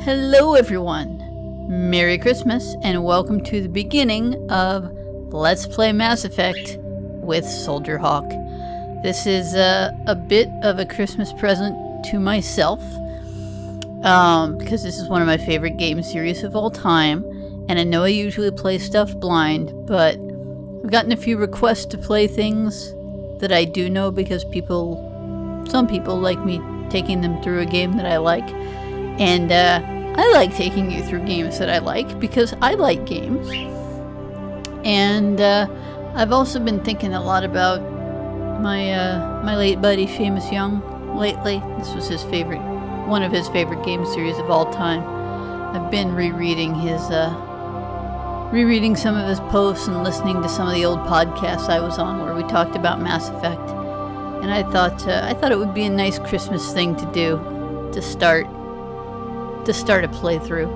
Hello everyone, Merry Christmas and welcome to the beginning of Let's Play Mass Effect with Soldierhawke. This is a bit of a Christmas present to myself because this is one of my favorite game series of all time, and I know I usually play stuff blind, but I've gotten a few requests to play things that I do know because some people like me taking them through a game that I like, and I like taking you through games that I like because I like games. And I've also been thinking a lot about my late buddy Seamus Young lately. This was one of his favorite game series of all time. I've been rereading some of his posts and listening to some of the old podcasts I was on where we talked about Mass Effect. And I thought it would be a nice Christmas thing to do to start a playthrough.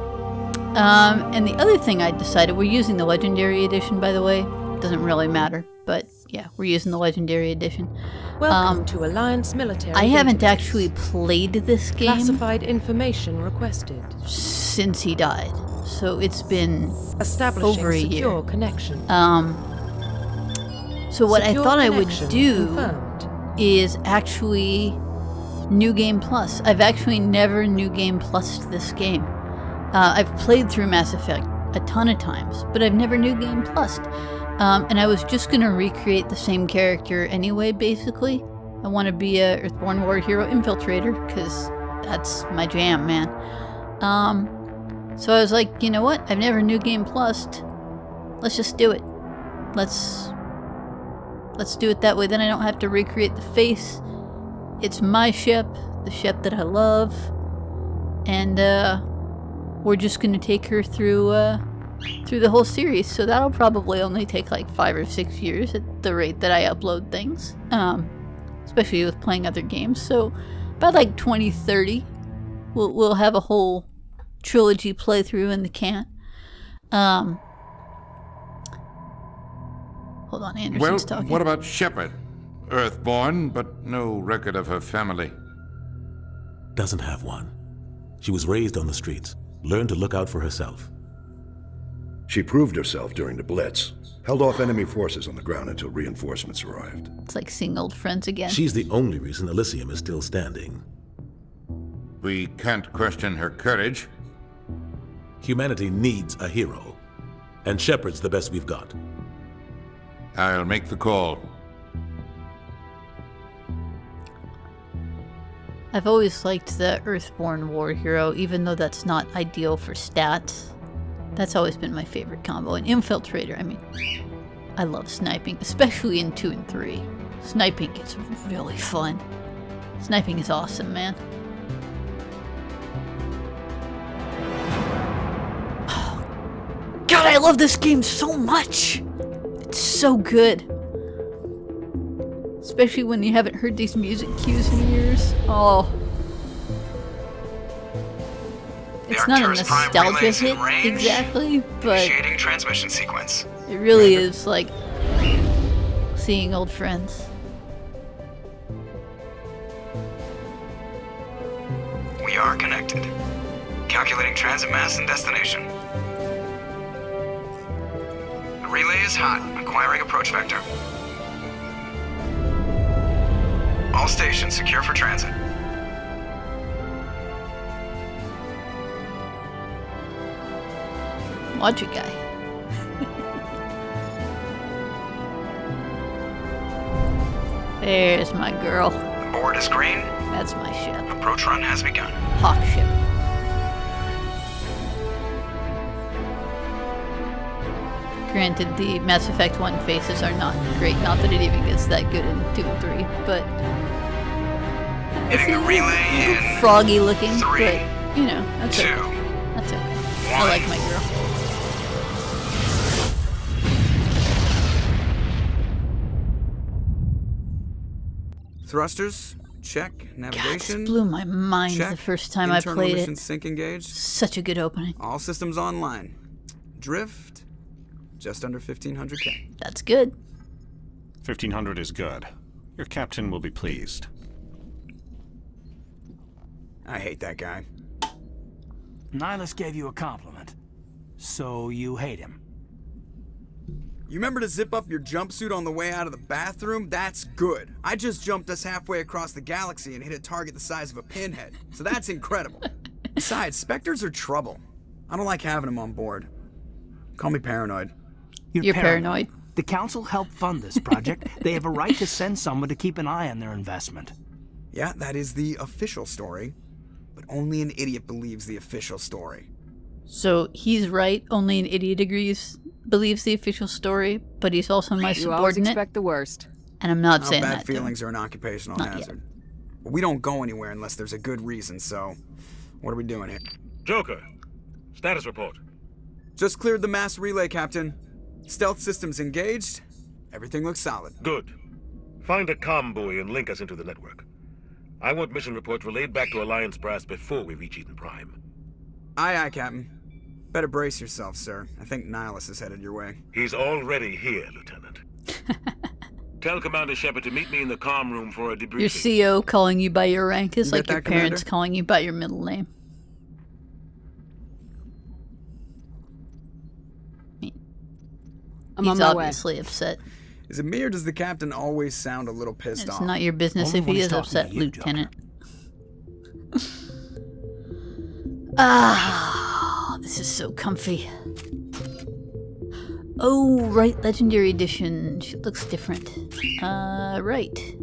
And the other thing I decided, we're using the Legendary Edition, by the way. Doesn't really matter, but yeah, we're using the Legendary Edition. Welcome to Alliance Military. I haven't actually played this game. Classified information requested. Since he died. So it's been Establishing over a year. Secure connection. So what I thought I would do confirmed. is actually New Game Plus. I've actually never New Game Plused this game. I've played through Mass Effect a ton of times, but I've never New Game Plused. And I was just going to recreate the same character anyway, basically. I want to be a Earthborn War Hero Infiltrator, because that's my jam, man. So I was like, you know what? I've never New Game Plused. Let's just do it. Let's do it that way. Then I don't have to recreate the face. It's my ship, the ship that I love, and we're just gonna take her through the whole series. So that'll probably only take like 5 or 6 years at the rate that I upload things, especially with playing other games. So by like 2030, we'll have a whole trilogy playthrough in the can. Hold on, Anderson's talking. What about Shepard? Earthborn, but no record of her family. Doesn't have one. She was raised on the streets, learned to look out for herself. She proved herself during the Blitz, held off enemy forces on the ground until reinforcements arrived. It's like seeing old friends again. She's the only reason Elysium is still standing. We can't question her courage. Humanity needs a hero, and Shepard's the best we've got. I'll make the call. I've always liked the Earthborn War Hero, even though that's not ideal for stats. That's always been my favorite combo. And Infiltrator, I mean, I love sniping, especially in 2 and 3. Sniping gets really fun. Sniping is awesome, man. Oh, God, I love this game so much! It's so good. Especially when you haven't heard these music cues in years. Oh. It's not a nostalgia hit exactly, but initiating transmission sequence. It really is like seeing old friends. We are connected. Calculating transit mass and destination. The relay is hot. Acquiring approach vector. All stations secure for transit. Watch it, guy. There's my girl. The board is green. That's my ship. Approach run has begun. Hawk ship. Granted, the Mass Effect 1 faces are not great. Not that it even gets that good in 2 and 3, but Hitting the relay in froggy looking, 3, but you know, that's 2, okay. That's okay. 1. I like my girl. Thrusters, check. God, Navigation, this blew my mind check. the first time I played mission it. sync engaged. Such a good opening. All systems online. Drift, just under 1500K. That's good. 1500 is good. Your captain will be pleased. I hate that guy. Nihilus gave you a compliment. So you hate him. You remember to zip up your jumpsuit on the way out of the bathroom? That's good. I just jumped us halfway across the galaxy and hit a target the size of a pinhead. So that's incredible. Besides, Spectres are trouble. I don't like having them on board. Call me paranoid. You're paranoid. The Council helped fund this project. They have a right to send someone to keep an eye on their investment. Yeah, that is the official story. But only an idiot believes the official story. So he's right, only an idiot believes the official story, but he's also my subordinate. You always expect the worst. And I'm not saying that. Bad feelings are an occupational Not hazard. But we don't go anywhere unless there's a good reason, so what are we doing here? Joker, status report. Just cleared the mass relay, Captain. Stealth systems engaged. Everything looks solid. Good. Find a comm buoy and link us into the network. I want mission reports relayed back to Alliance brass before we reach Eden Prime. Aye, aye, Captain. Better brace yourself, sir. I think Nihilus is headed your way. He's already here, Lieutenant. Tell Commander Shepard to meet me in the comm room for a debriefing. Your CO calling you by your rank is You like get your that, parents Commander? calling you by your middle name. I'm on He's my way. obviously upset. Is it me or does the captain always sound a little pissed It's off? not your business Only if when he he's is talking upset, to you, Lieutenant. Ah, this is so comfy. Oh, right, Legendary Edition. She looks different. Right.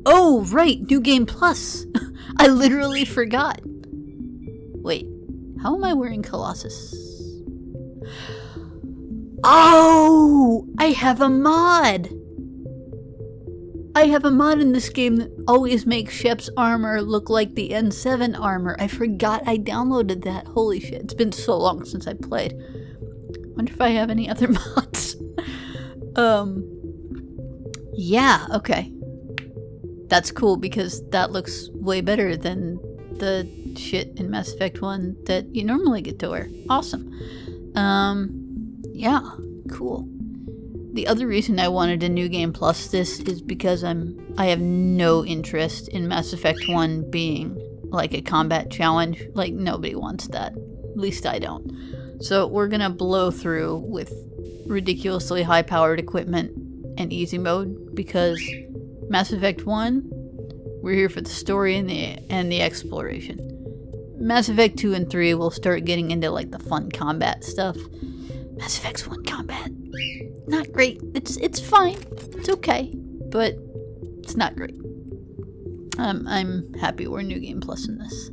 Oh, right, New Game Plus. I literally forgot. Wait, how am I wearing Colossus? Oh, I have a mod. I have a mod in this game that always makes Shep's armor look like the N7 armor. I forgot I downloaded that. Holy shit, it's been so long since I played. Wonder if I have any other mods. Yeah, okay. That's cool because that looks way better than the shit in Mass Effect 1 that you normally get to wear. Awesome. Yeah, cool. The other reason I wanted a New Game Plus this is because I have no interest in Mass Effect 1 being like a combat challenge. Like, nobody wants that. At least I don't. So we're gonna blow through with ridiculously high-powered equipment and easy mode because Mass Effect 1, we're here for the story and the exploration. Mass Effect 2 and 3 will start getting into like the fun combat stuff. Mass Effect 1 combat, not great. It's fine. It's okay, but it's not great. I'm happy we're New Game Plus in this.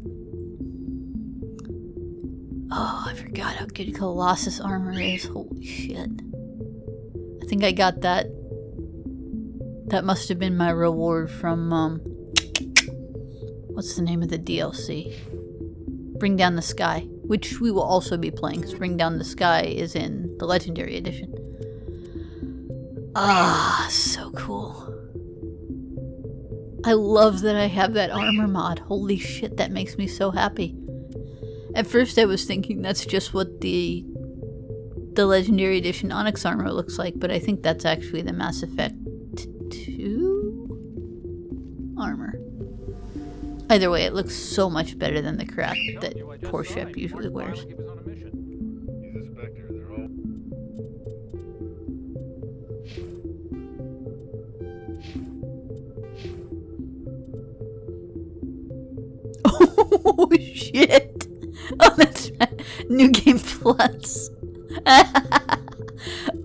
Oh, I forgot how good Colossus armor is. Holy shit. I think I got that. That must have been my reward from, what's the name of the DLC? Bring Down the Sky, which we will also be playing, because Bring Down the Sky is in the Legendary Edition. Ah, so cool. I love that I have that armor mod. Holy shit, that makes me so happy. At first I was thinking that's just what the Legendary Edition Onyx armor looks like, but I think that's actually the Mass Effect 2 armor. Either way, it looks so much better than the crap that poor Shep usually wears. Oh shit! Oh, that's right. New Game Plus.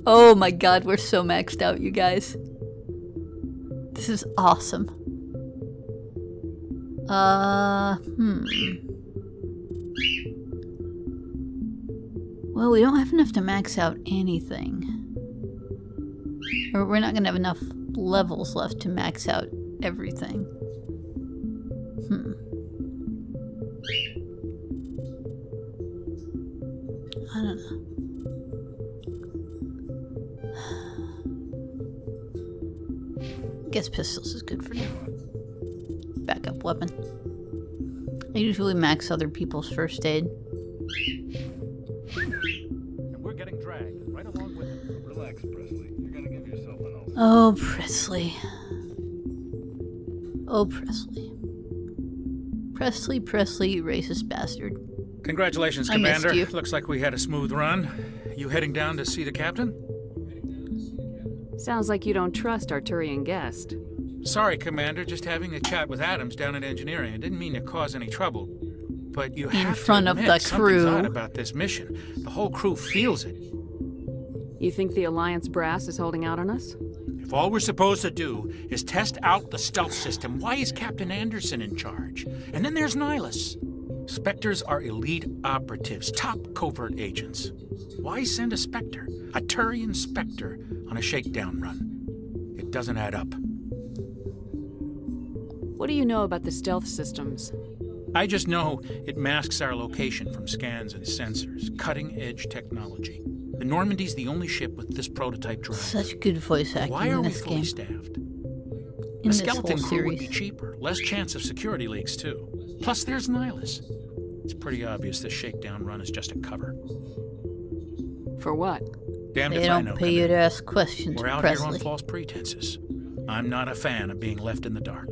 Oh my god, we're so maxed out, you guys. This is awesome. Well, we don't have enough to max out anything. Or we're not gonna have enough levels left to max out everything. I don't know. Guess pistols is good for now. Backup weapon. I usually max other people's first aid. And we're getting dragged right along with him. Relax, Presley. You're gonna give yourself an ulcer. Oh, Presley. Oh, Presley. Presley, you racist bastard. Congratulations, I missed Commander. you. Looks like we had a smooth run. You heading down to see the captain? Sounds like you don't trust our Turian guest. Sorry, Commander. Just having a chat with Adams down at engineering. I didn't mean to cause any trouble. But you have to front of admit, the something's crew. odd about this mission. The whole crew feels it. You think the Alliance brass is holding out on us? If all we're supposed to do is test out the stealth system, why is Captain Anderson in charge? And then there's Nihilus. Spectres are elite operatives, top covert agents. Why send a Spectre, a Turian Spectre, on a shakedown run? It doesn't add up. What do you know about the stealth systems? I just know it masks our location from scans and sensors. Cutting-edge technology. The Normandy's the only ship with this prototype drive. Such good voice acting Why are in we this fully game. staffed? In A this skeleton whole crew would be series. cheaper. Less chance of security leaks, too. Plus, there's Nihilus. It's pretty obvious this shakedown run is just a cover. For what? Damned They if I don't know, pay you to Commander. ask questions, We're out Presley. here on false pretenses. I'm not a fan of being left in the dark.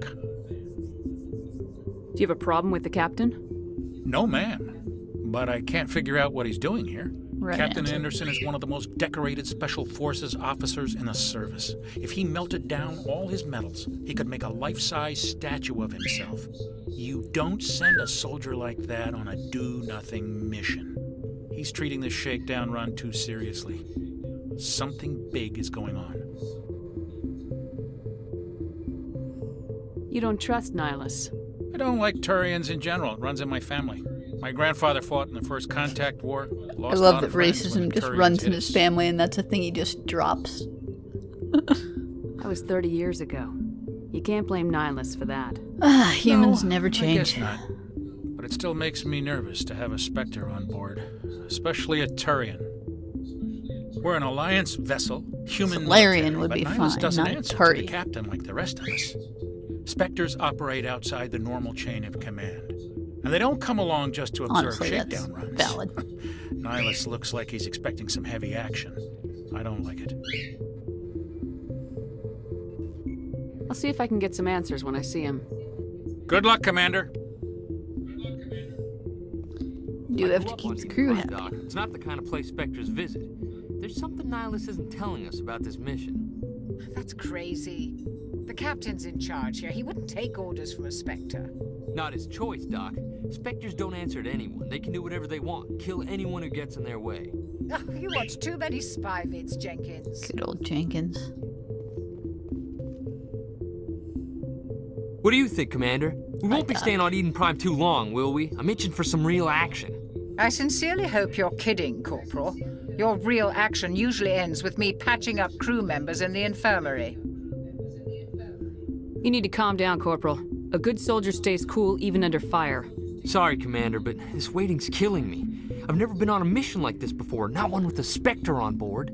Do you have a problem with the captain? No, man. But I can't figure out what he's doing here. Right Captain answer. Anderson is one of the most decorated Special Forces officers in the service. If he melted down all his medals, he could make a life-size statue of himself. You don't send a soldier like that on a do-nothing mission. He's treating this shakedown run too seriously. Something big is going on. You don't trust Nihilus. I don't like Turians in general. It runs in my family. My grandfather fought in the First Contact War. I Lost a love lot that of friends when racism the just Turians runs hit in his us. family and that's a thing he just drops. That was 30 years ago. You can't blame Nihilus for that. Humans No, never I change. guess not. But it still makes me nervous to have a Spectre on board, especially a Turian. We're an Alliance vessel, human Solarian military, would be but Nihilus fine, doesn't not answer to Turi. the captain like the rest of us. Spectres operate outside the normal chain of command. And they don't come along just to observe Honestly, that's shakedown runs. valid. Nihilus looks like he's expecting some heavy action. I don't like it. I'll see if I can get some answers when I see him. Good luck, Commander. Do have to keep the crew happy. Doc. It's not the kind of place Spectres visit. There's something Nihilus isn't telling us about this mission. That's crazy. The captain's in charge here. He wouldn't take orders from a Spectre. Not his choice, Doc. Spectres don't answer to anyone. They can do whatever they want. Kill anyone who gets in their way. Oh, you watch too many spy vids, Jenkins. Good old Jenkins. What do you think, Commander? We won't be staying on Eden Prime too long, will we? I'm itching for some real action. I sincerely hope you're kidding, Corporal. Your real action usually ends with me patching up crew members in the infirmary. You need to calm down, Corporal. A good soldier stays cool even under fire. Sorry, Commander, but this waiting's killing me. I've never been on a mission like this before, not one with a Spectre on board.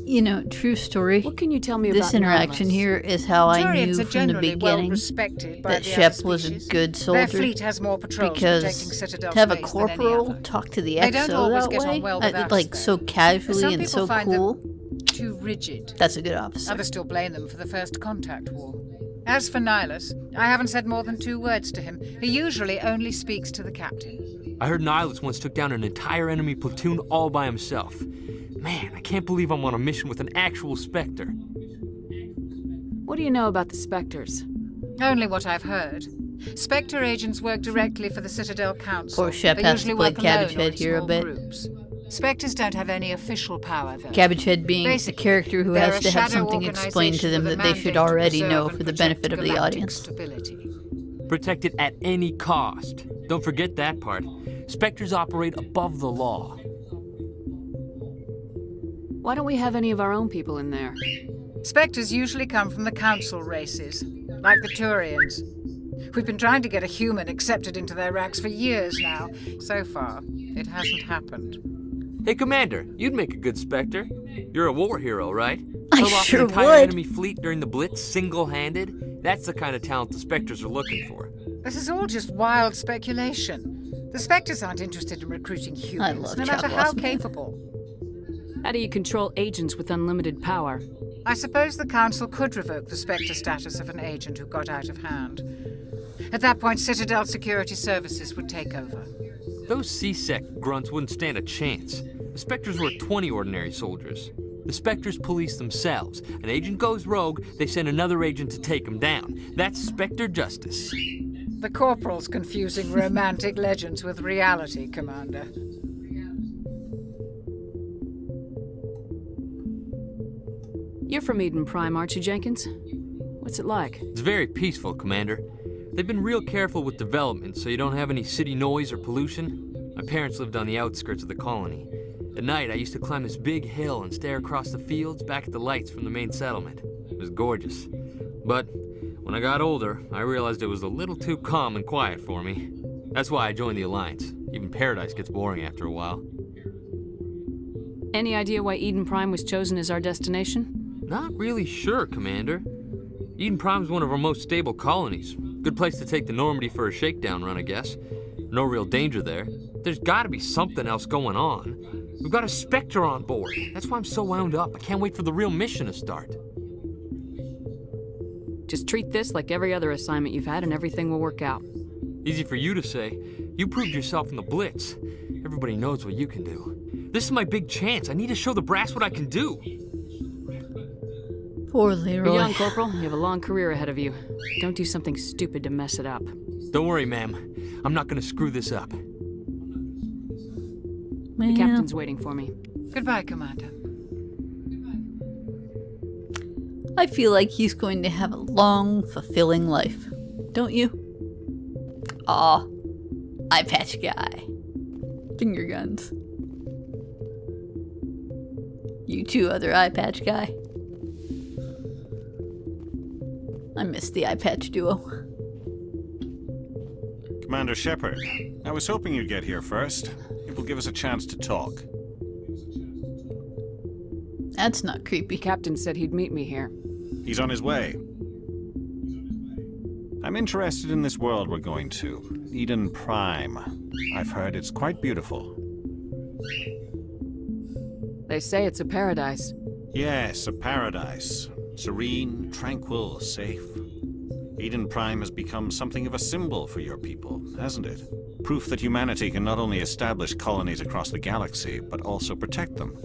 You know, true story. What can you tell me This about interaction Nihilus? here is how I Turians knew are from the generally well beginning respected by that the Shep other was a species. good Their soldier. fleet has more patrols Because protecting Citadel to have a space than any corporal other. talk to the They don't XO always that get way, on well with us, like though. so casually Some and people so find cool. them too rigid. That's a good officer. Others still blame them for the First Contact War. As for Nihilus, I haven't said more than 2 words to him. He usually only speaks to the captain. I heard Nihilus once took down an entire enemy platoon all by himself. Man, I can't believe I'm on a mission with an actual Spectre. What do you know about the Spectres? Only what I've heard. Spectre agents work directly for the Citadel Council. Poor Shep They has to usually play work alone Cabbage or Head in here a small bit. groups. Spectres don't have any official power, though. Cabbage Head being a Basically, character who they're has a to have shadow something explained to them organization that with they a should mandate to already preserve know and for the protect benefit of the galactic audience. stability. Protect it at any cost. Don't forget that part. Spectres operate above the law. Why don't we have any of our own people in there? Spectres usually come from the Council races, like the Turians. We've been trying to get a human accepted into their ranks for years now. So far, it hasn't happened. Hey, Commander, you'd make a good Spectre. You're a war hero, right? I Killed off sure an entire would. enemy fleet during the Blitz single-handed. That's the kind of talent the Spectres are looking for. This is all just wild speculation. The Spectres aren't interested in recruiting humans, love no matter Chuck how Lossman. capable. How do you control agents with unlimited power? I suppose the Council could revoke the Spectre status of an agent who got out of hand. At that point, Citadel Security Services would take over. Those C-Sec grunts wouldn't stand a chance. The Spectres were 20 ordinary soldiers. The Spectres police themselves. An agent goes rogue, they send another agent to take him down. That's Spectre justice. The Corporal's confusing romantic legends with reality, Commander. You're from Eden Prime, aren't you, Jenkins? What's it like? It's very peaceful, Commander. They've been real careful with development, so you don't have any city noise or pollution. My parents lived on the outskirts of the colony. At night, I used to climb this big hill and stare across the fields back at the lights from the main settlement. It was gorgeous. But when I got older, I realized it was a little too calm and quiet for me. That's why I joined the Alliance. Even Paradise gets boring after a while. Any idea why Eden Prime was chosen as our destination? Not really sure, Commander. Eden Prime's one of our most stable colonies. Good place to take the Normandy for a shakedown run, I guess. No real danger there. There's gotta be something else going on. We've got a Spectre on board. That's why I'm so wound up. I can't wait for the real mission to start. Just treat this like every other assignment you've had and everything will work out. Easy for you to say. You proved yourself in the Blitz. Everybody knows what you can do. This is my big chance. I need to show the brass what I can do. Poor Leroy. You're young, Corporal. You have a long career ahead of you. Don't do something stupid to mess it up. Don't worry, ma'am. I'm not gonna screw this up. The captain's waiting for me. Goodbye, Commander. I feel like he's going to have a long, fulfilling life. Don't you? Aw. Eye patch guy. Finger guns. You too, other eye patch guy. I miss the eye patch duo. Commander Shepard, I was hoping you'd get here first. It will give us a chance to talk. That's not creepy. The captain said he'd meet me here. He's on his way. I'm interested in this world we're going to, Eden Prime. I've heard it's quite beautiful. They say it's a paradise. Yes, a paradise. Serene, tranquil, safe. Eden Prime has become something of a symbol for your people, hasn't it? Proof that humanity can not only establish colonies across the galaxy, but also protect them.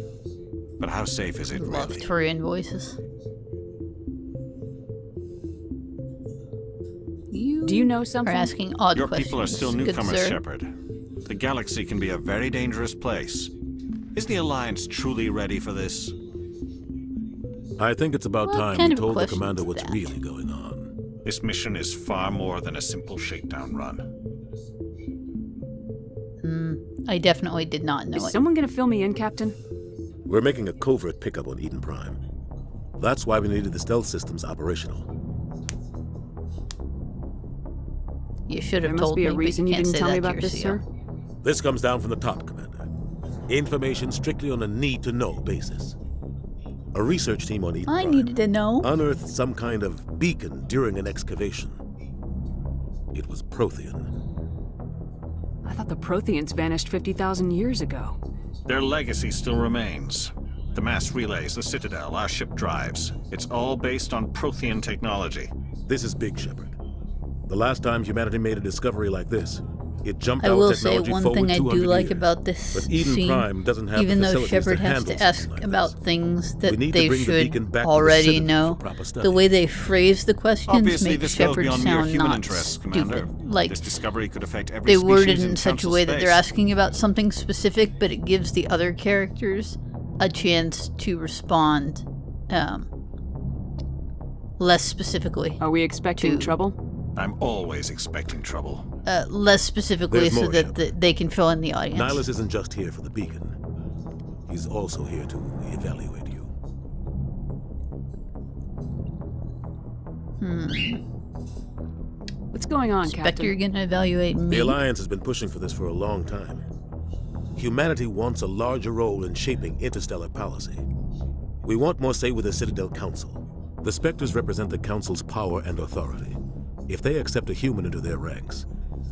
But how safe is it really? Love Turian voices. Do you know something? Are asking odd Your questions. people are still Good newcomers, sir. Shepard. The galaxy can be a very dangerous place. Is the Alliance truly ready for this? I think it's about What time kind we of told the question commander is what's that? really going on. This mission is far more than a simple shakedown run. I definitely did not know Is it. someone gonna fill me in, Captain? We're making a covert pickup on Eden Prime. That's why we needed the stealth systems operational. You should There have must told be me, a reason but you you can't didn't say tell me that to about your this, CO. sir. This comes down from the top, Commander. Information strictly on a need-to-know basis. A research team on Eden I Prime needed to know. unearthed some kind of beacon during an excavation. It was Prothean. I thought the Protheans vanished 50,000 years ago. Their legacy still remains. The mass relays, the Citadel, our ship drives. It's all based on Prothean technology. This is big, Shepard. The last time humanity made a discovery like this, it jumped I our will say technology one forward thing I 200 do like years. about this But Eden scene, Prime doesn't have even the though facilities Shepard to has handle to ask something like about this. things We that need to they bring the should beacon back to the already Citadel know, for proper the study. way they phrase the questions Obviously, makes this goes Shepard beyond mere sound human not interests, Commander. stupid. Like, This discovery could affect every they species word it in in such a Council way that they're space. asking about something specific, but it gives the other characters a chance to respond less specifically. Are we expecting trouble? I'm always expecting trouble. Less specifically There's so more, that they can fill in the audience. Nihilus isn't just here for the beacon. He's also here to evaluate you. What's going on, Spectre, you're Captain? gonna evaluate me? The Alliance has been pushing for this for a long time. Humanity wants a larger role in shaping interstellar policy. We want more say with the Citadel Council. The Spectres represent the Council's power and authority. If they accept a human into their ranks,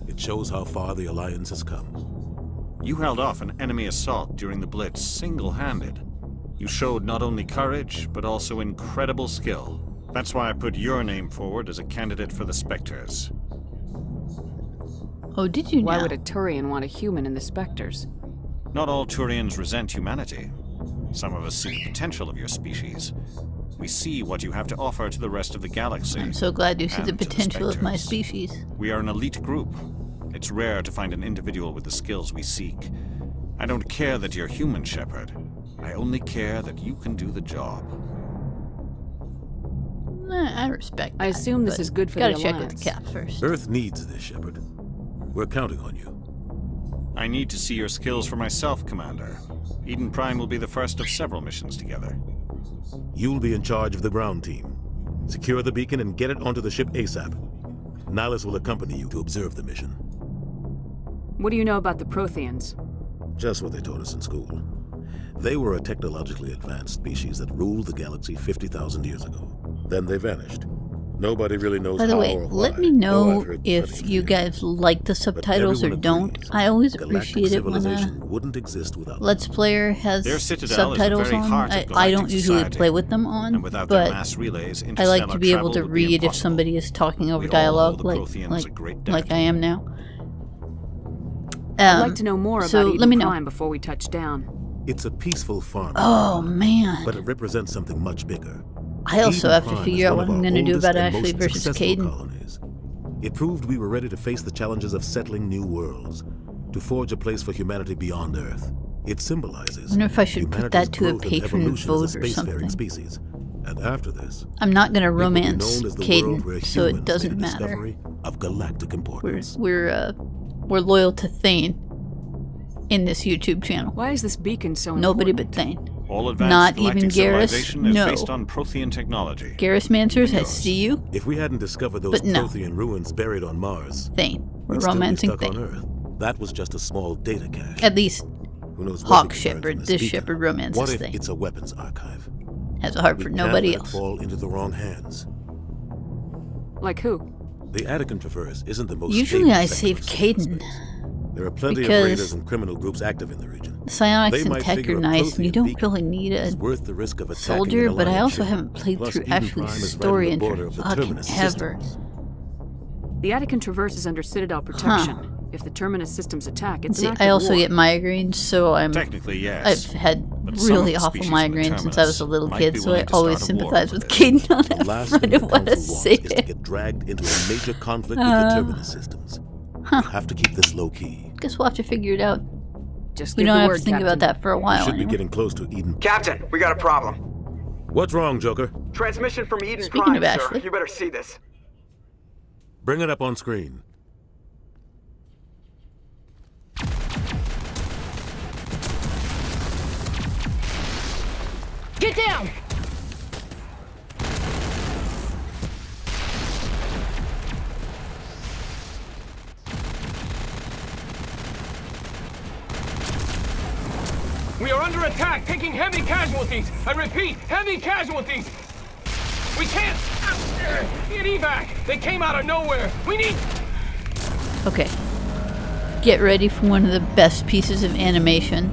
it shows how far the Alliance has come. You held off an enemy assault during the Blitz single-handed. You showed not only courage, but also incredible skill. That's why I put your name forward as a candidate for the Spectres. Oh, did you know? Why would a Turian want a human in the Spectres? Not all Turians resent humanity. Some of us see the potential of your species. We see what you have to offer to the rest of the galaxy. I'm so glad you see the and to potential of my Spectres. species. We are an elite group. It's rare to find an individual with the skills we seek. I don't care that you're human, Shepard. I only care that you can do the job. I respect that. I assume this but is good for gotta the check Alliance. with the cap first. Earth needs this, Shepard. We're counting on you. I need to see your skills for myself, Commander. Eden Prime will be the first of several missions together. You'll be in charge of the ground team. Secure the beacon and get it onto the ship ASAP. Nihilus will accompany you to observe the mission. What do you know about the Protheans? Just what they taught us in school. They were a technologically advanced species that ruled the galaxy 50,000 years ago. Then they vanished. Nobody really knows By the how way, or why. let me though I've know heard if plenty you of guys like the subtitles or everyone don't. agrees I always galactic appreciate it when civilization a wouldn't exist without Let's Player has Their citadel is the subtitles very on. heart of I galactic don't usually society. play with them on, And without their but mass relays, I like to interstellar be able travel to would be read if impossible. somebody is talking over We all dialogue, owe the Protheans a great debt. like I am now. I'd like to know more so about Eden let me know. Prime before we touch down. It's a peaceful farm. Oh man! But it represents something much bigger. I also Eden have to Prime figure is out one what of I'm our going to do oldest about and Ashley most versus successful Caden. colonies. It proved we were ready to face the challenges of settling new worlds, to forge a place for humanity beyond Earth. It symbolizes I wonder if I should put humanity's that to a growth and patron evolution as a vote or spacefaring something. species. And after this, I'm not going to it will be romance known as the world where Caden, so it humans doesn't made a matter. discovery of galactic importance. We're loyal to Thane in this YouTube channel. Why is this beacon so Nobody important? but Thane. All advanced Not galactic even Garrus. civilization is No. based on Prothean technology. Garrus Mancers, I see you. If we hadn't discovered those But no. Prothean ruins buried on Mars, Thane. We're we'd still be romancing stuck on Thane. Earth. That was just a small data cache. At least Who knows what Hawk we can learn Shepard, from this beacon? Shepard romances What if Thane. it's a weapons archive? Has a heart We for can't nobody let it else. fall into the wrong hands. Like who? The Attican Traverse isn't the most Usually I stable save sector of Caden. There are plenty of because raiders and criminal groups active in the region. The psionics They and might tech figure are a nice, and you Prothean don't beacon really need a is worth the risk of attacking soldier, an but I alliance also ship. haven't played Plus, through Eden Ashley's Prime is right story on the in border her of the fucking Terminus ever. systems. The Attican Traverse is under Citadel protection. If the Terminus systems attack, it's See, an act I of also war. get migraines, so Technically, yes. I've had But some really of the awful species in the migraines since I was a Terminus little might kid, be so I willing to always start a war sympathize with with Caden on The that last front. thing I the want to Council say wants is to it. get dragged into a major conflict with the Terminus systems. We have to keep this low key. Guess we'll have to figure it out. Just We give don't the have word, to think Captain. about that for a We while should be anyway. getting close to Eden. Captain, we got a problem. What's wrong, Joker? Transmission from Eden Speaking Prime, of sir. Ashley. You better see this. Bring it up on screen. Get down! We are under attack, taking heavy casualties. I repeat, heavy casualties. We can't get evac. They came out of nowhere. We need. Okay. Get ready for one of the best pieces of animation.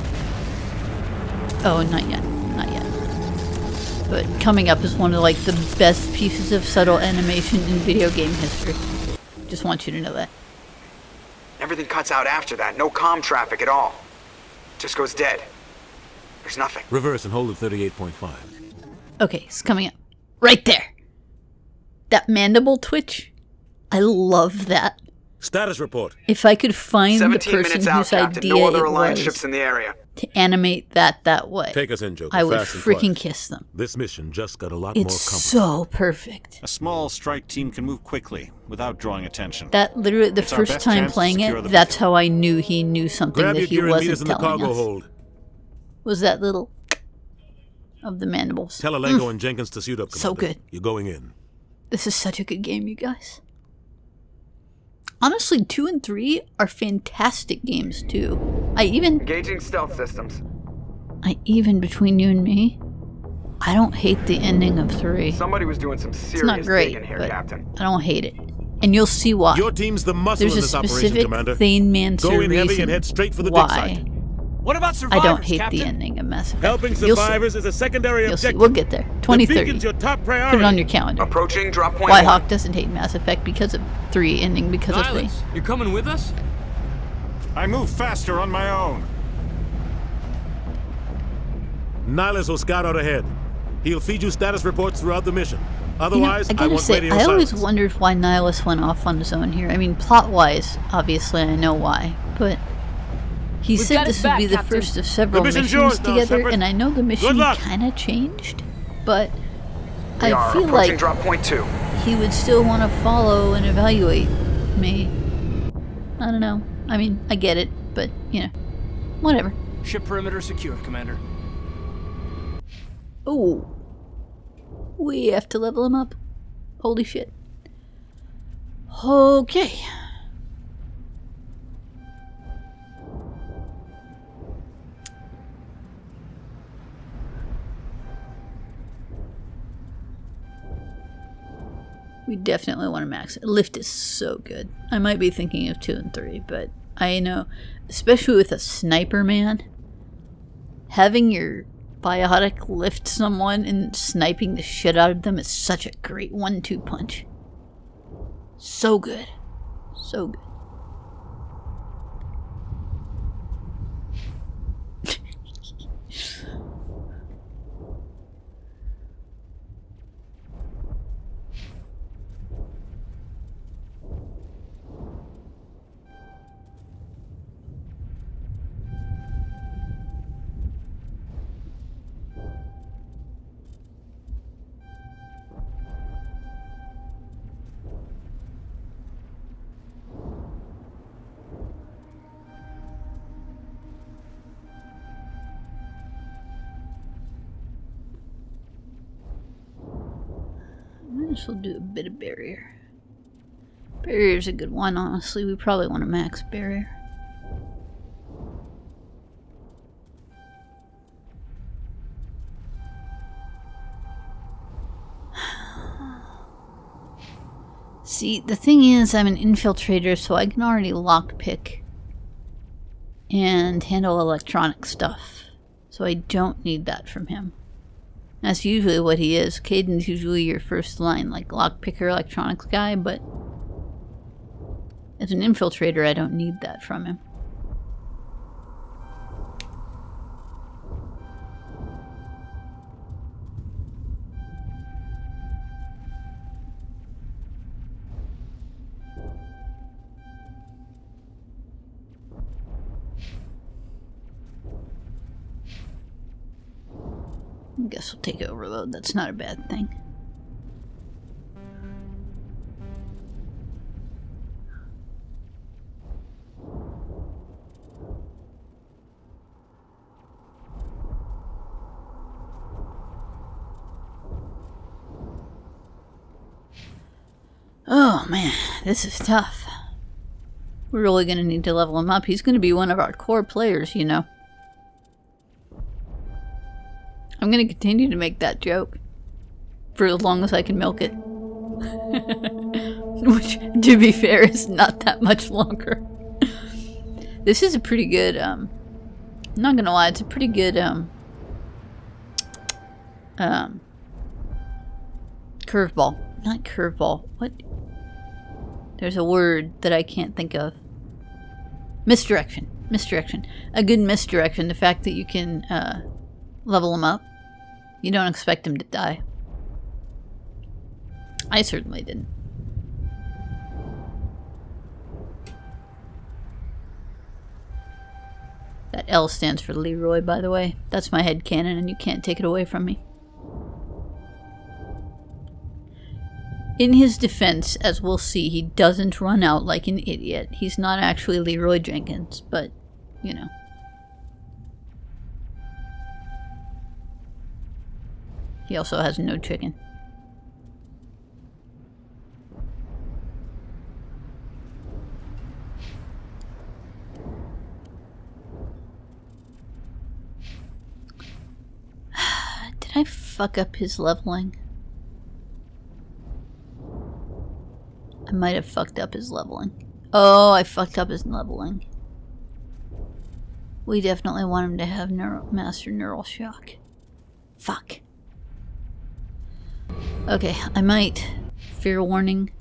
Oh, not yet. Not yet. But coming up is one of like the best pieces of subtle animation in video game history. Just want you to know that. Everything cuts out after that. No comm traffic at all. Just goes dead. There's nothing. Reverse and hold at 38.5. Okay, it's coming up. Right there. That mandible twitch. I love that. Status report. If I could find the 17 person minutes out, whose Captain. idea No other it Alliance was ships in the area. to animate that way, Take us in, Joker. I would fast and freaking quiet. kiss them. This mission just got a lot more It's complicated. so perfect. A small strike team can move quickly without drawing attention. That literally, the It's our first best time chance to playing secure it, the that's how I knew he knew something Grab that your he gear and meet us wasn't in the telling cargo us. hold. Was that little of the mandibles. Tell Alenko and Jenkins to suit up, Commander. So good. You're going in. This is such a good game, you guys. Honestly, 2 and 3 are fantastic games too. Engaging stealth systems. Between you and me, I don't hate the ending of 3. Somebody was doing some serious It's not great, digging here, but Captain. I don't hate it. And you'll see why. Your team's the muscle There's in a this operation, specific Commander. Thane Mancer Go in heavy reason and head straight for the dig why site. What about I survivors, don't hate Captain? the ending of Mass Effect. Helping You'll see. survivors is a secondary You'll see. objective. We'll get there. 2030. beacon's your top Put priority. it on your calendar. Approaching drop point Why 1. Hawk doesn't hate Mass Effect because of 3 ending because of 3. Nihilus, you're coming with us? I move faster on my own. Nihilus will scout out ahead. He'll feed you status reports throughout the mission. Otherwise, I I gotta want say, radio I always silence. wondered why Nihilus went off on his own here. I mean, plot-wise, obviously I know why, but he We've said got this his would back, be the Captain. first of several The mission's missions yours now, together, Shepard. and I know the mission luck. kind of changed, but We I are feel approaching like drop point 2. he would still want to follow and evaluate me. I don't know. I mean, I get it, but, you know, whatever. Ship perimeter secure, Commander. Oh, we have to level him up. Holy shit. Okay. We definitely want to max it. Lift is so good. I might be thinking of 2 and 3, but I know, especially with a sniper, man, having your biotic lift someone and sniping the shit out of them is such a great 1-2 punch. So good. So good. Might as well do a bit of barrier. Barrier's a good one, honestly. We probably want to max barrier. See, the thing is, I'm an infiltrator, so I can already lockpick and handle electronic stuff. So I don't need that from him. That's usually what he is. Caden's usually your first line, like lockpicker electronics guy, but as an infiltrator, I don't need that from him. I guess we'll take overload. That's not a bad thing. Oh man, this is tough. We're really going to need to level him up. He's going to be one of our core players, you know. I'm going to continue to make that joke for as long as I can milk it. Which, to be fair, is not that much longer. This is a pretty good, I'm not going to lie, it's a pretty good, curveball. Not curveball. What? There's a word that I can't think of. Misdirection. Misdirection. A good misdirection. The fact that you can, level him up. You don't expect him to die. I certainly didn't. That L stands for Leroy, by the way. That's my headcanon, and you can't take it away from me. In his defense, as we'll see, he doesn't run out like an idiot. He's not actually Leroy Jenkins, but, you know. He also has no chicken. Did I fuck up his leveling? I might have fucked up his leveling. Oh, I fucked up his leveling. We definitely want him to have master neural shock. Fuck. Okay, I might, fair warning,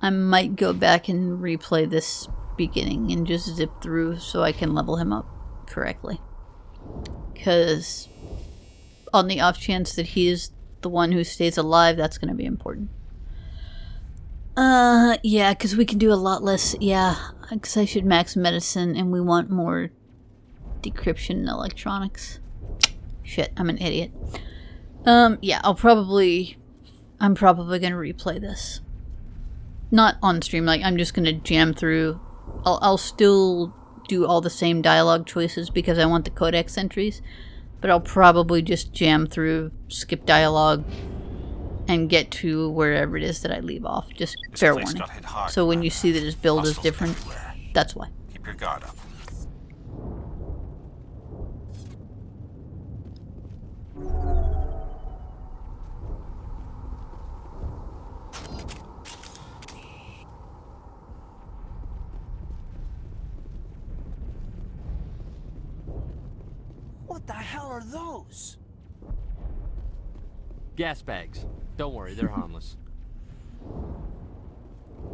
I might go back and replay this beginning and just zip through so I can level him up correctly. Because on the off chance that he is the one who stays alive, that's going to be important. Yeah, because we can do a lot less, yeah, because I should max medicine and we want more decryption and electronics. Shit, I'm an idiot. Yeah, I'm probably going to replay this. Not on stream, like, I'm just going to jam through. I'll still do all the same dialogue choices because I want the codex entries, but I'll probably just jam through, skip dialogue, and get to wherever it is that I leave off. Just fair warning. So when you see that his build is different, that's why. Keep your guard up. What the hell are those? Gas bags. Don't worry, they're harmless.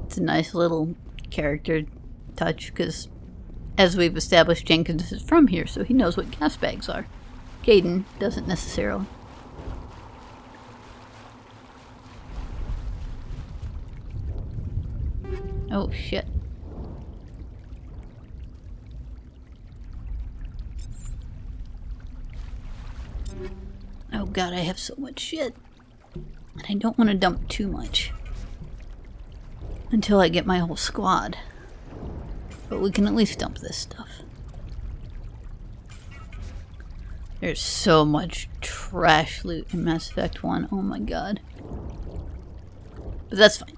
It's a nice little character touch, because as we've established, Jenkins is from here, so he knows what gas bags are. Caden doesn't necessarily. Oh, shit. Oh god, I have so much shit. And I don't want to dump too much. Until I get my whole squad. But we can at least dump this stuff. There's so much trash loot in Mass Effect 1. Oh my god. But that's fine.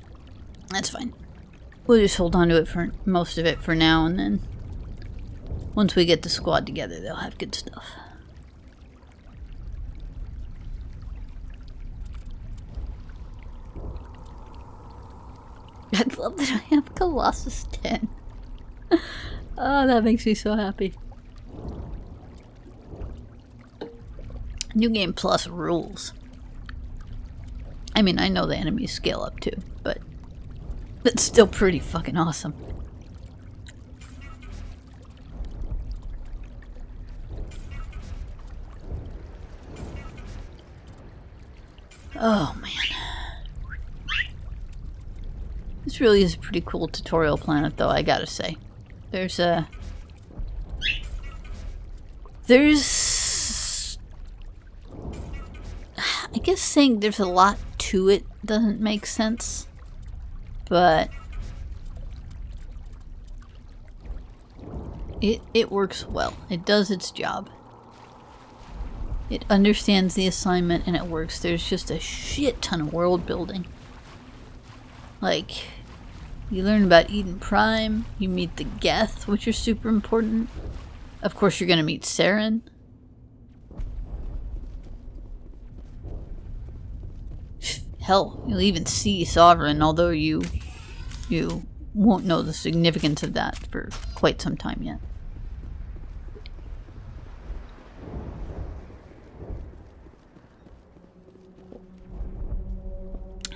That's fine. We'll just hold on to it for most of it for now, and then once we get the squad together, they'll have good stuff. I love that I have Colossus 10. Oh, that makes me so happy. New Game Plus rules. I mean, I know the enemies scale up too, but that's still pretty fucking awesome. Oh, man. This really is a pretty cool tutorial planet, though, I gotta say. There's I guess saying there's a lot to it doesn't make sense, but it works well. It does its job. It understands the assignment and it works. There's just a shit ton of world building. Like, you learn about Eden Prime, you meet the Geth, which are super important. Of course, you're gonna meet Saren. Hell, you'll even see Sovereign, although you won't know the significance of that for quite some time yet.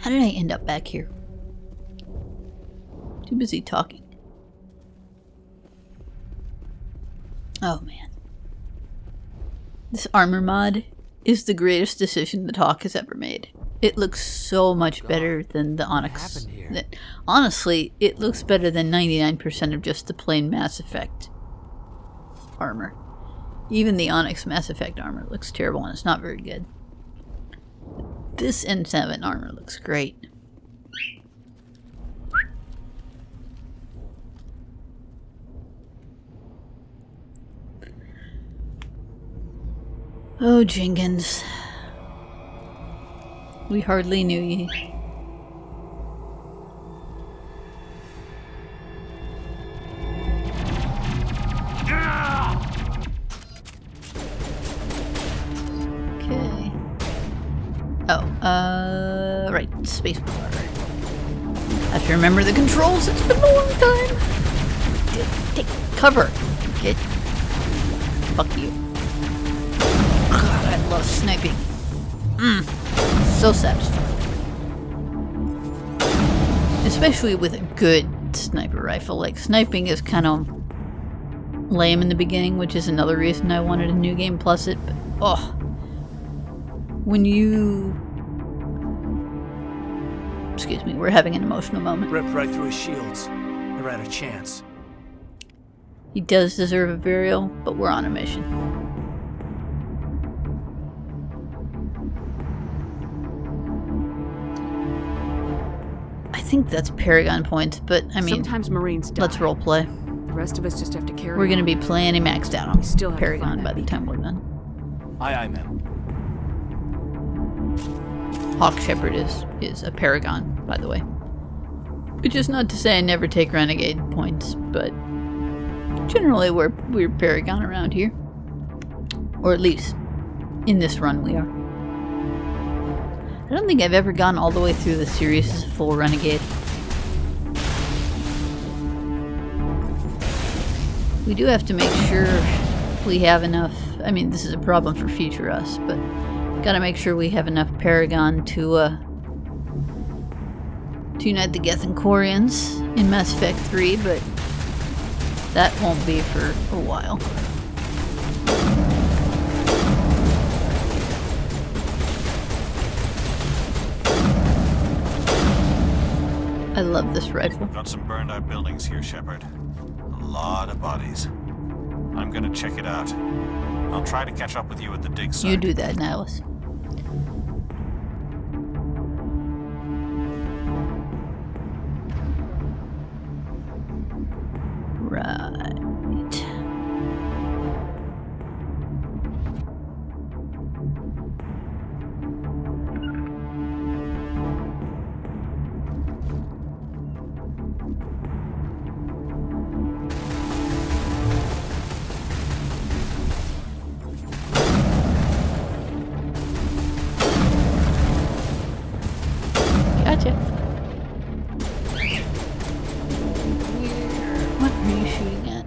How did I end up back here? Too busy talking. Oh man. This armor mod is the greatest decision that Hawke has ever made. It looks so much better than the Onyx. Honestly, it looks better than 99% of just the plain Mass Effect armor. Even the Onyx Mass Effect armor looks terrible and it's not very good. This N7 armor looks great. Oh, Jenkins. We hardly knew ye. Okay. Oh, right. Spacebar. I have to remember the controls. It's been a long time. Take cover. Get Fuck you. God, I love sniping. So satisfying. Especially with a good sniper rifle. Like, sniping is kind of lame in the beginning, which is another reason I wanted a New Game Plus it, but oh. When you... Excuse me, we're having an emotional moment. Ripped right through his shields. Never had a chance. He does deserve a burial, but we're on a mission. I think that's Paragon points, but I mean... Sometimes Marines die. Let's roleplay. The rest of us just have to carry We're on. going to be plenty maxed out on Paragon by the time we're done. Aye, aye, ma'am. Hawk Shepherd is a Paragon, by the way. Which is not to say I never take Renegade points, but generally we're Paragon around here. Or at least, in this run we are. I don't think I've ever gone all the way through the series as a full Renegade. We do have to make sure we have enough. I mean, this is a problem for future us, but gotta make sure we have enough Paragon to unite the Geth and Quarians in Mass Effect 3, but that won't be for a while. I love this rifle. Got some burned out buildings here, Shepard. A lot of bodies. I'm gonna check it out. I'll try to catch up with you at the dig site. You do that, Nihilus. Right. Gotcha. What are you shooting at?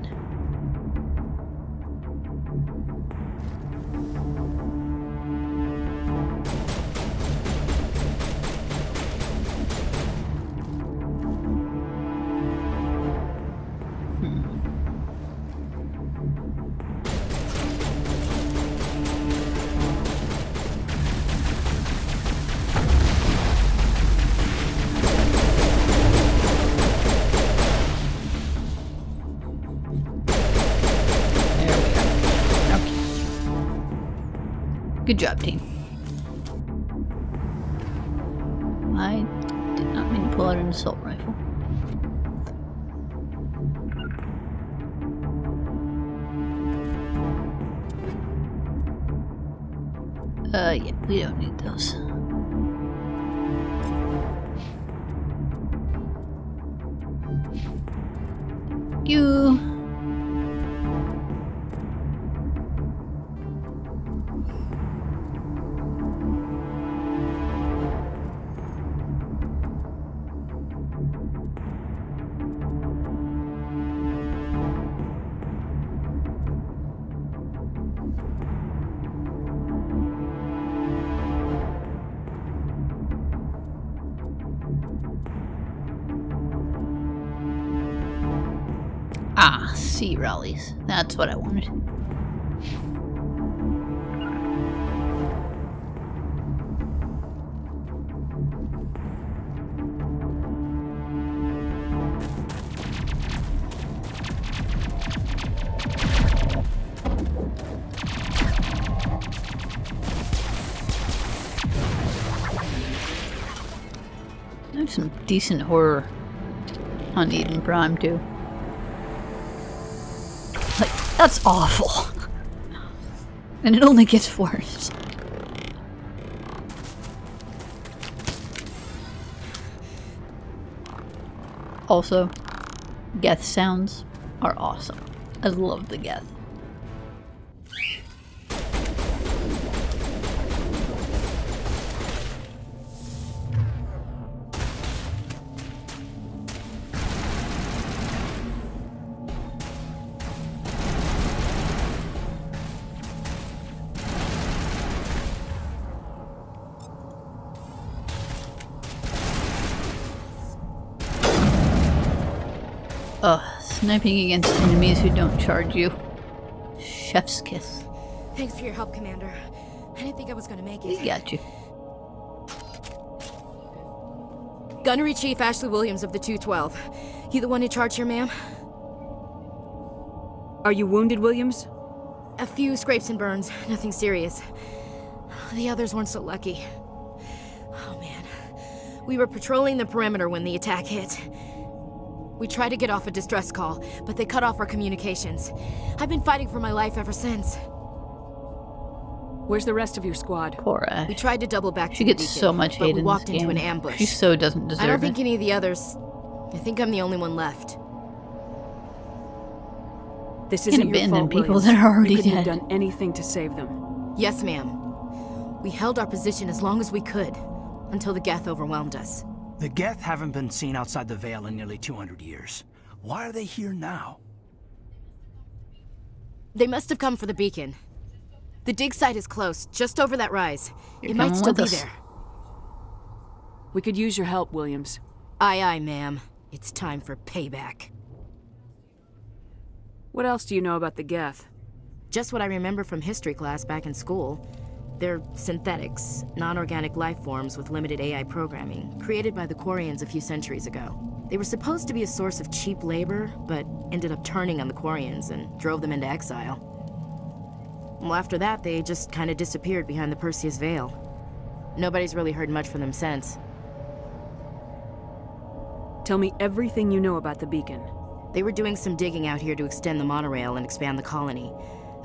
Good job, team. I did not mean to pull out an assault rifle. Yeah, we don't need those. You... Ah, sea rallies. That's what I wanted. There's some decent horror on Eden Prime too. Like, that's awful. And it only gets worse. Also, Geth sounds are awesome. I love the Geth. Sniping against enemies who don't charge you. Chef's kiss. Thanks for your help, Commander. I didn't think I was gonna make it. We got you. Gunnery Chief Ashley Williams of the 212. You the one in charge here, ma'am? Are you wounded, Williams? A few scrapes and burns, nothing serious. The others weren't so lucky. Oh man. We were patrolling the perimeter when the attack hit. We tried to get off a distress call, but they cut off our communications. I've been fighting for my life ever since. Where's the rest of your squad? Poor Ash. We tried to double back to She the gets beacon, so much hate but we in walked this into game. an ambush. She so doesn't deserve I don't it. think any of the others... I think I'm the only one left. This You isn't can your abandon fault, people Williams. that are already You couldn't dead. have done anything to save them. Yes, ma'am. We held our position as long as we could, until the Geth overwhelmed us. The Geth haven't been seen outside the Veil in nearly 200 years. Why are they here now? They must have come for the beacon. The dig site is close, just over that rise. You're It might coming still with be us. there. We could use your help, Williams. Aye, aye, ma'am. It's time for payback. What else do you know about the Geth? Just what I remember from history class back in school. They're synthetics, non-organic life forms with limited AI programming, created by the Quarians a few centuries ago. They were supposed to be a source of cheap labor, but ended up turning on the Quarians and drove them into exile. Well, after that, they just kind of disappeared behind the Perseus Veil. Nobody's really heard much from them since. Tell me everything you know about the beacon. They were doing some digging out here to extend the monorail and expand the colony.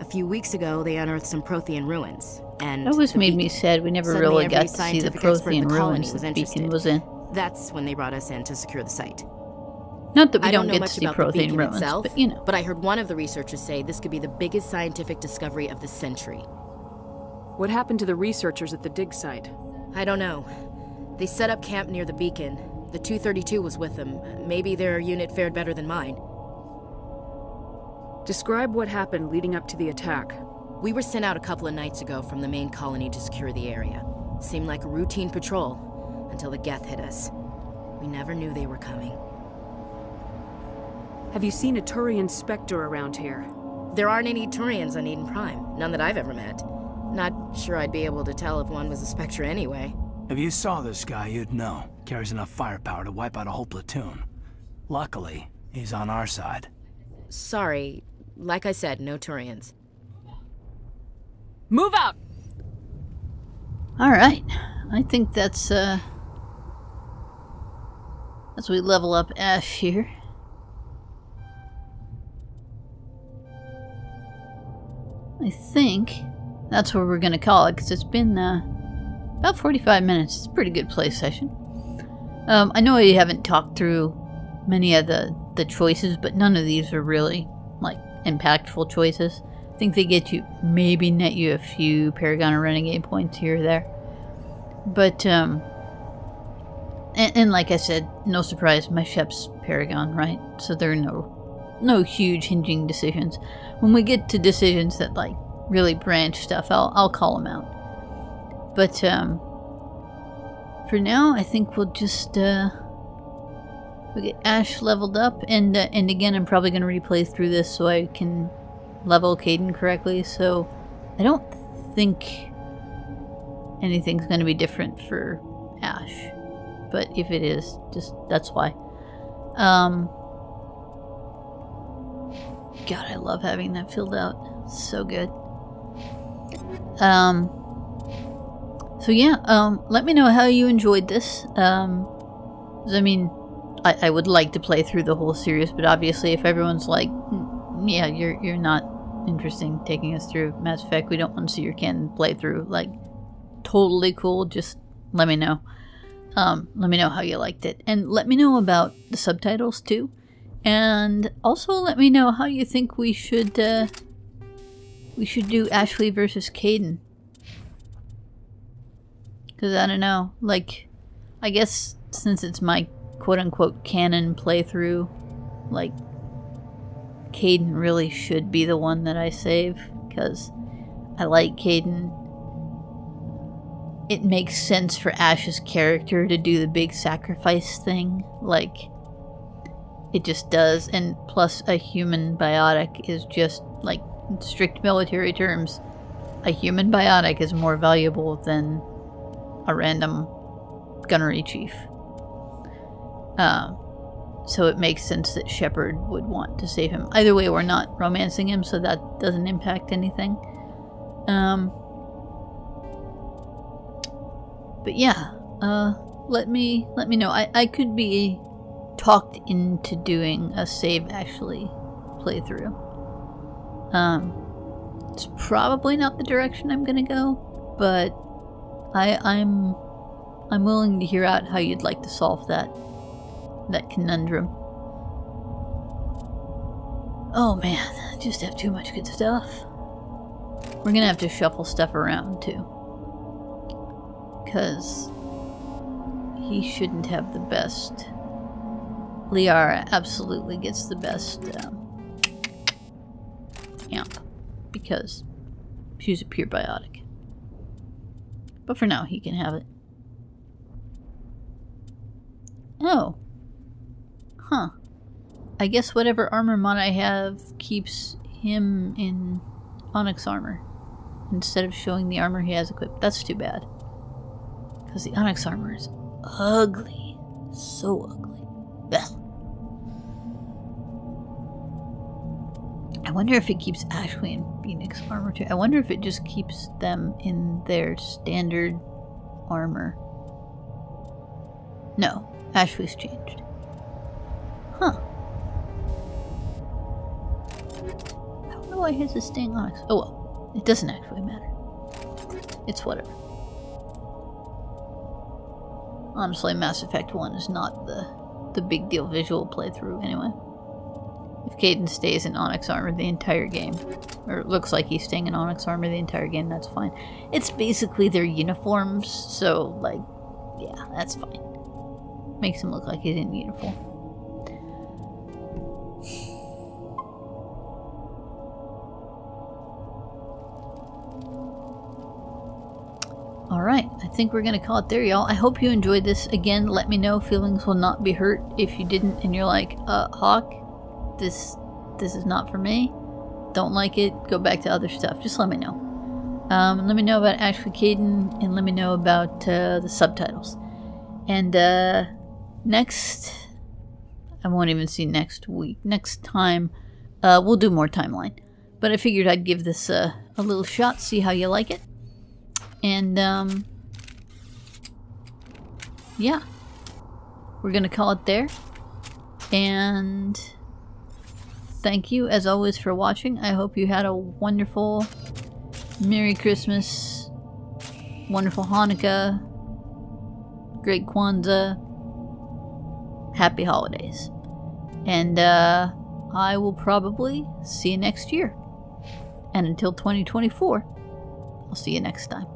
A few weeks ago, they unearthed some Prothean ruins, and... That always made me sad. We never Suddenly really every got to see the scientific expert in Prothean the colony ruins was that the beacon interested. was in. That's when they brought us in to secure the site. Not that we I don't know get to much see about the Prothean beacon ruins, itself, but you know. But I heard one of the researchers say this could be the biggest scientific discovery of the century. What happened to the researchers at the dig site? I don't know. They set up camp near the beacon. The 232 was with them. Maybe their unit fared better than mine. Describe what happened leading up to the attack. We were sent out a couple of nights ago from the main colony to secure the area. Seemed like a routine patrol, until the Geth hit us. We never knew they were coming. Have you seen a Turian Spectre around here? There aren't any Turians on Eden Prime. None that I've ever met. Not sure I'd be able to tell if one was a Spectre anyway. If you saw this guy, you'd know. Carries enough firepower to wipe out a whole platoon. Luckily, he's on our side. Sorry. Like I said, no Turians. Move out! Alright. I think that's, as we level up Ash here. I think that's what we're gonna call it, because it's been, about 45 minutes. It's a pretty good play session. I know I haven't talked through many of the choices, but none of these are really, like, impactful choices. I think they get you, maybe net you a few Paragon or Renegade points here or there. But, and like I said, no surprise, my ship's Paragon, right? So there are no huge hinging decisions. When we get to decisions that, like, really branch stuff, I'll call them out. But, for now, I think we'll just, we'll get Ash leveled up, and again, I'm probably going to replay through this so I can level Kaidan correctly, so I don't think anything's going to be different for Ash. But if it is, just, that's why. God, I love having that filled out. It's so good. So yeah, let me know how you enjoyed this. I mean, I would like to play through the whole series, but obviously if everyone's like, yeah, you're not interested in taking us through Mass Effect, we don't want to see your canon playthrough, like, totally cool, just let me know. Let me know how you liked it. And let me know about the subtitles too. And also let me know how you think we should do Ashley versus Kaidan. Because I don't know, like, I guess since it's my quote-unquote canon playthrough, like, Kaidan really should be the one that I save, because I like Kaidan. It makes sense for Ash's character to do the big sacrifice thing. Like, It just does, and plus a human biotic is just, like, in strict military terms, a human biotic is more valuable than a random gunnery chief. So it makes sense that Shepard would want to save him. Either way, we're not romancing him, so that doesn't impact anything. But yeah, let me know. I could be talked into doing a save Ashley playthrough. It's probably not the direction I'm gonna go, but I'm willing to hear out how you'd like to solve that conundrum. Oh man, I just have too much good stuff. We're gonna have to shuffle stuff around too, because he shouldn't have the best. Liara absolutely gets the best amp, because she's a pure biotic. But for now, he can have it. Oh. Huh. I guess whatever armor mod I have keeps him in Onyx armor, instead of showing the armor he has equipped. That's too bad. Because the Onyx armor is ugly. So ugly. Ugh. I wonder if it keeps Ashley and Phoenix armor too. I wonder if it just keeps them in their standard armor. No, Ashley's changed. Huh. I don't know why his is staying Onyx. Oh well, it doesn't actually matter. It's whatever. Honestly, Mass Effect 1 is not the big deal visual playthrough anyway. If Caden stays in Onyx armor the entire game, or it looks like he's staying in Onyx armor the entire game, that's fine. It's basically their uniforms, so, like, yeah, that's fine. Makes him look like he's in uniform. Alright, I think we're gonna call it there, y'all. I hope you enjoyed this. Again, let me know. Feelings will not be hurt if you didn't and you're like, Hawk, this is not for me. Don't like it, go back to other stuff. Just let me know. Let me know about Ashley Caden, and let me know about the subtitles. And next, I won't even see next week. Next time, we'll do more timeline. But I figured I'd give this a little shot, see how you like it. And yeah, we're gonna call it there. And thank you as always for watching. I hope you had a wonderful Merry Christmas, wonderful Hanukkah, great Kwanzaa, happy holidays. And I will probably see you next year. And until 2024, I'll see you next time.